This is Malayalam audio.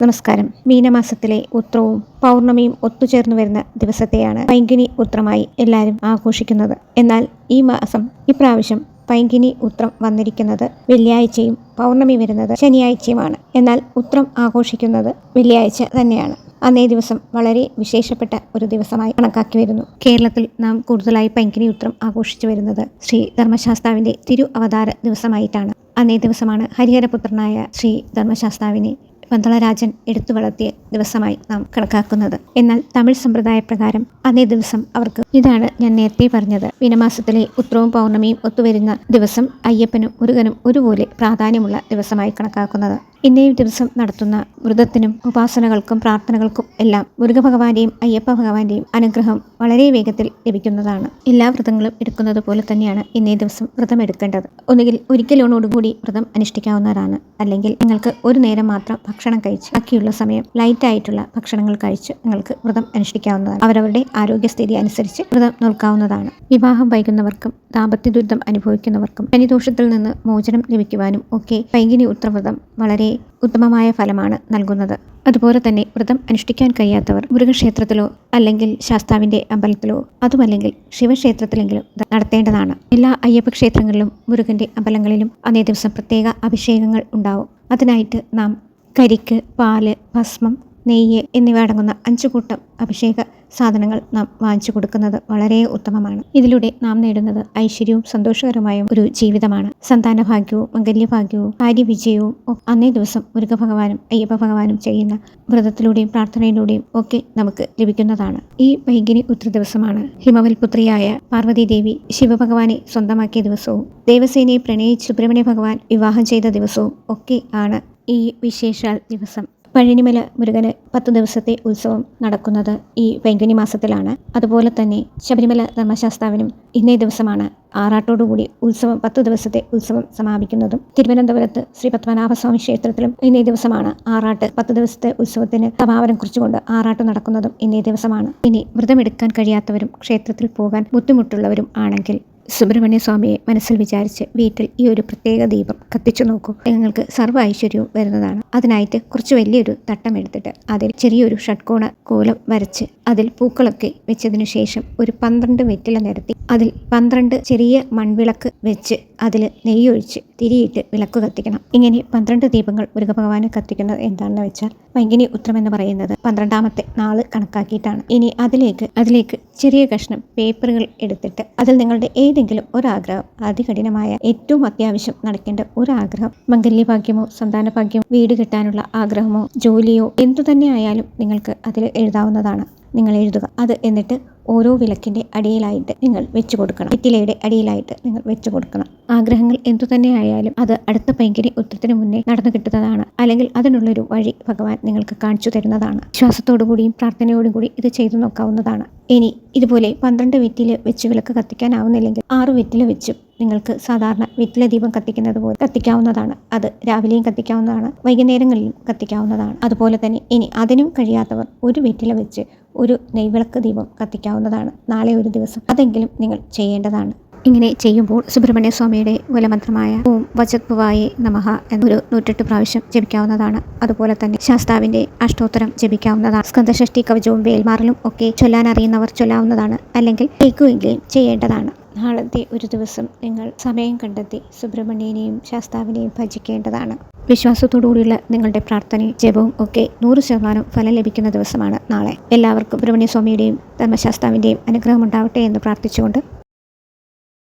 നമസ്കാരം. മീനമാസത്തിലെ ഉത്രവും പൗർണമിയും ഒത്തുചേർന്നു വരുന്ന ദിവസത്തെയാണ് പൈങ്കുനി ഉത്രമായി എല്ലാവരും ആഘോഷിക്കുന്നത്. എന്നാൽ ഇപ്രാവശ്യം പൈങ്കുനി ഉത്രം വന്നിരിക്കുന്നത് വെള്ളിയാഴ്ചയും പൗർണമി വരുന്നത് ശനിയാഴ്ചയുമാണ്. എന്നാൽ ഉത്രം ആഘോഷിക്കുന്നത് വെള്ളിയാഴ്ച തന്നെയാണ്. അന്നേ ദിവസം വളരെ വിശേഷപ്പെട്ട ഒരു ദിവസമായി കണക്കാക്കി വരുന്നു. കേരളത്തിൽ നാം കൂടുതലായി പൈങ്കുനി ഉത്രം ആഘോഷിച്ചു വരുന്നത് ശ്രീ ധർമ്മശാസ്താവിന്റെ തിരു അവതാര ദിവസമായിട്ടാണ്. അന്നേ ദിവസമാണ് ഹരിഹരപുത്രനായ ശ്രീ ധർമ്മശാസ്താവിനെ പന്തളരാജൻ എടുത്തു വളർത്തിയ ദിവസമായി നാം കണക്കാക്കുന്നത്. എന്നാൽ തമിഴ് സമ്പ്രദായ പ്രകാരം അന്നേ ദിവസം അവർക്ക് ഇതാണ് ഞാൻ നേരത്തെ പറഞ്ഞത്. മീനമാസത്തിലെ ഉത്രവും പൗർണമിയും ഒത്തുവരുന്ന ദിവസം അയ്യപ്പനും മുരുകനും ഒരുപോലെ പ്രാധാന്യമുള്ള ദിവസമായി കണക്കാക്കുന്നത്. ഇന്നേ ദിവസം നടത്തുന്ന വ്രതത്തിനും ഉപാസനകൾക്കും പ്രാർത്ഥനകൾക്കും എല്ലാം മുരുകഭഗവാന്റെയും അയ്യപ്പ ഭഗവാന്റെയും അനുഗ്രഹം വളരെ വേഗത്തിൽ ലഭിക്കുന്നതാണ്. എല്ലാ വ്രതങ്ങളും എടുക്കുന്നത് പോലെ തന്നെയാണ് ഇന്നേ ദിവസം വ്രതം എടുക്കേണ്ടത്. ഒന്നുകിൽ ഒരിക്കലോടുകൂടി വ്രതം അനുഷ്ഠിക്കാവുന്നതാണ്, അല്ലെങ്കിൽ നിങ്ങൾക്ക് ഒരു നേരം മാത്രം ഭക്ഷണം കഴിച്ച് ബാക്കിയുള്ള സമയം ലൈറ്റ് ആയിട്ടുള്ള ഭക്ഷണങ്ങൾ കഴിച്ച് നിങ്ങൾക്ക് വ്രതം അനുഷ്ഠിക്കാവുന്നതാണ്. അവരവരുടെ ആരോഗ്യസ്ഥിതി അനുസരിച്ച് വ്രതം നോക്കാവുന്നതാണ്. വിവാഹം വൈകുന്നവർക്കും ദാമ്പത്യ ദുരിതം അനുഭവിക്കുന്നവർക്കും ശനിദോഷത്തിൽ നിന്ന് മോചനം ലഭിക്കുവാനും ഒക്കെ പൈങ്കുനി ഉത്രവ്രതം വളരെ ഉത്തമമായ ഫലമാണ് നൽകുന്നത്. അതുപോലെ തന്നെ വ്രതം അനുഷ്ഠിക്കാൻ കഴിയാത്തവർ മുരുകക്ഷേത്രത്തിലോ അല്ലെങ്കിൽ ശാസ്താവിന്റെ അമ്പലത്തിലോ അതുമല്ലെങ്കിൽ ശിവക്ഷേത്രത്തിലെങ്കിലും നടത്തേണ്ടതാണ്. എല്ലാ അയ്യപ്പ ക്ഷേത്രങ്ങളിലും മുരുകന്റെ അമ്പലങ്ങളിലും അന്നേ ദിവസം പ്രത്യേക അഭിഷേകങ്ങൾ ഉണ്ടാവും. അതിനായിട്ട് നാം കരിക്ക്, പാല്, ഭസ്മം, നെയ്യ് എന്നിവ അടങ്ങുന്ന 5 കൂട്ടം അഭിഷേക സാധനങ്ങൾ നാം വാങ്ങിച്ചു കൊടുക്കുന്നത് വളരെ ഉത്തമമാണ്. ഇതിലൂടെ നാം നേടുന്നത് ഐശ്വര്യവും സന്തോഷകരമായ ഒരു ജീവിതമാണ്. സന്താനഭാഗ്യവും മംഗല്യഭാഗ്യവും കാര്യവിജയവും അന്നേ ദിവസം മുരുകഭഗവാനും അയ്യപ്പ ഭഗവാനും ചെയ്യുന്ന വ്രതത്തിലൂടെയും പ്രാർത്ഥനയിലൂടെയും ഒക്കെ നമുക്ക് ലഭിക്കുന്നതാണ്. ഈ പൈങ്കുനി ഉത്ര ദിവസമാണ് ഹിമവൽപുത്രിയായ പാർവതീദേവി ശിവഭഗവാനെ സ്വന്തമാക്കിയ ദിവസവും ദേവസേനയെ പ്രണയിച്ച് സുബ്രഹ്മണ്യ ഭഗവാൻ വിവാഹം ചെയ്ത ദിവസവും ഒക്കെ ആണ് ഈ വിശേഷാൽ ദിവസം. പഴനിമല മുരുകന് 10 ദിവസത്തെ ഉത്സവം നടക്കുന്നത് ഈ പൈങ്കുനി മാസത്തിലാണ്. അതുപോലെ തന്നെ ശബരിമല ധർമ്മശാസ്താവിനും ഇന്നേ ദിവസമാണ് ആറാട്ടോടുകൂടി ഉത്സവം 10 ദിവസത്തെ ഉത്സവം സമാപിക്കുന്നതും. തിരുവനന്തപുരത്ത് ശ്രീ പത്മനാഭസ്വാമി ക്ഷേത്രത്തിലും ഇന്നേ ദിവസമാണ് ആറാട്ട്. 10 ദിവസത്തെ ഉത്സവത്തിന് സമാപനം കുറിച്ചുകൊണ്ട് ആറാട്ട് നടക്കുന്നതും ഇന്നേ ദിവസമാണ്. ഇനി വ്രതമെടുക്കാൻ കഴിയാത്തവരും ക്ഷേത്രത്തിൽ പോകാൻ ബുദ്ധിമുട്ടുള്ളവരും ആണെങ്കിൽ സുബ്രഹ്മണ്യ സ്വാമിയെ മനസ്സിൽ വിചാരിച്ച് വീട്ടിൽ ഈ ഒരു പ്രത്യേക ദീപം കത്തിച്ചു നോക്കൂ. നിങ്ങൾക്ക് സർവ്വ ഐശ്വര്യവും വരുന്നതാണ്. അതിനായിട്ട് കുറച്ച് വലിയൊരു തട്ടം എടുത്തിട്ട് അതിൽ ചെറിയൊരു ഷഡ്കോണ കോലം വരച്ച് അതിൽ പൂക്കളൊക്കെ വെച്ചതിനു ശേഷം ഒരു 12 വെറ്റില നിരത്തി അതിൽ 12 ചെറിയ മൺവിളക്ക് വെച്ച് അതിൽ നെയ്യൊഴിച്ച് തിരിയിട്ട് വിളക്ക് കത്തിക്കണം. ഇങ്ങനെ 12 ദീപങ്ങൾ മുരുകഭഗവാന് കത്തിക്കുന്നത് എന്താണെന്ന് വെച്ചാൽ പൈങ്കുനി ഉത്രം എന്ന് പറയുന്നത് 12ാമത്തെ നാള് കണക്കാക്കിയിട്ടാണ്. ഇനി അതിലേക്ക് ചെറിയ കഷ്ണം പേപ്പറുകൾ എടുത്തിട്ട് അതിൽ നിങ്ങളുടെ ഏതെങ്കിലും ഒരാഗ്രഹം, അതികഠിനമായ ഏറ്റവും അത്യാവശ്യം നടക്കേണ്ട ഒരാഗ്രഹം, മംഗല്യഭാഗ്യമോ സന്താനഭാഗ്യമോ വീട് കിട്ടാനുള്ള ആഗ്രഹമോ ജോലിയോ എന്തു തന്നെ ആയാലും നിങ്ങൾക്ക് അതിൽ എഴുതാവുന്നതാണ്. നിങ്ങൾ എഴുതുക. അത് എന്നിട്ട് ഓരോ വിളക്കിന്റെ അടിയിലായിട്ട് നിങ്ങൾ വെച്ചു കൊടുക്കണം. വെറ്റിലയുടെ അടിയിലായിട്ട് നിങ്ങൾ വെച്ചു കൊടുക്കണം. ആഗ്രഹങ്ങൾ എന്തു തന്നെ ആയാലും അത് അടുത്ത പൈങ്കുനി ഉത്രത്തിന് മുന്നേ നടന്നു കിട്ടുന്നതാണ്. അല്ലെങ്കിൽ അതിനുള്ളൊരു വഴി ഭഗവാൻ നിങ്ങൾക്ക് കാണിച്ചു തരുന്നതാണ്. വിശ്വാസത്തോടു കൂടിയും പ്രാർത്ഥനയോടും കൂടി ഇത് ചെയ്തു നോക്കാവുന്നതാണ്. ഇനി ഇതുപോലെ 12 വെറ്റില വെച്ച് വിളക്ക് കത്തിക്കാനാവുന്നില്ലെങ്കിൽ 6 വെറ്റില വെച്ചും നിങ്ങൾക്ക് സാധാരണ വെറ്റില ദീപം കത്തിക്കുന്നത് പോലെ കത്തിക്കാവുന്നതാണ്. അത് രാവിലെയും കത്തിക്കാവുന്നതാണ്, വൈകുന്നേരങ്ങളിലും കത്തിക്കാവുന്നതാണ്. അതുപോലെ തന്നെ ഇനി അതിനും കഴിയാത്തവർ ഒരു വെറ്റില വെച്ച് ഒരു നെയ്വിളക്ക് ദീപം കത്തിക്കാവുന്നതാണ്. നാളെ ഒരു ദിവസം അതെങ്കിലും നിങ്ങൾ ചെയ്യേണ്ടതാണ്. ഇങ്ങനെ ചെയ്യുമ്പോൾ സുബ്രഹ്മണ്യ സ്വാമിയുടെ മൂലമന്ത്രമായ ഓം വജത്ഭുവായേ നമഃ എന്നൊരു 108 പ്രാവശ്യം ജപിക്കാവുന്നതാണ്. അതുപോലെ തന്നെ ശാസ്താവിന്റെ അഷ്ടോത്തരം ജപിക്കാവുന്നതാണ്. സ്കന്ദഷഷ്ടി കവചവും വേൽമാറലും ഒക്കെ ചൊല്ലാൻ അറിയുന്നവർ ചൊല്ലാവുന്നതാണ്, അല്ലെങ്കിൽ കേൾക്കുമെങ്കിലും ചെയ്യേണ്ടതാണ്. നാളത്തെ ഒരു ദിവസം നിങ്ങൾ സമയം കണ്ടെത്തി സുബ്രഹ്മണ്യനെയും ശാസ്താവിനെയും ഭജിക്കേണ്ടതാണ്. വിശ്വാസത്തോടുകൂടിയുള്ള നിങ്ങളുടെ പ്രാർത്ഥനയും ജപവും ഒക്കെ 100% ഫലം ലഭിക്കുന്ന ദിവസമാണ് നാളെ. എല്ലാവർക്കും സുബ്രഹ്മണ്യ സ്വാമിയുടെയും ധർമ്മശാസ്താവിന്റെയും അനുഗ്രഹം ഉണ്ടാവട്ടെ എന്ന് പ്രാർത്ഥിച്ചുകൊണ്ട്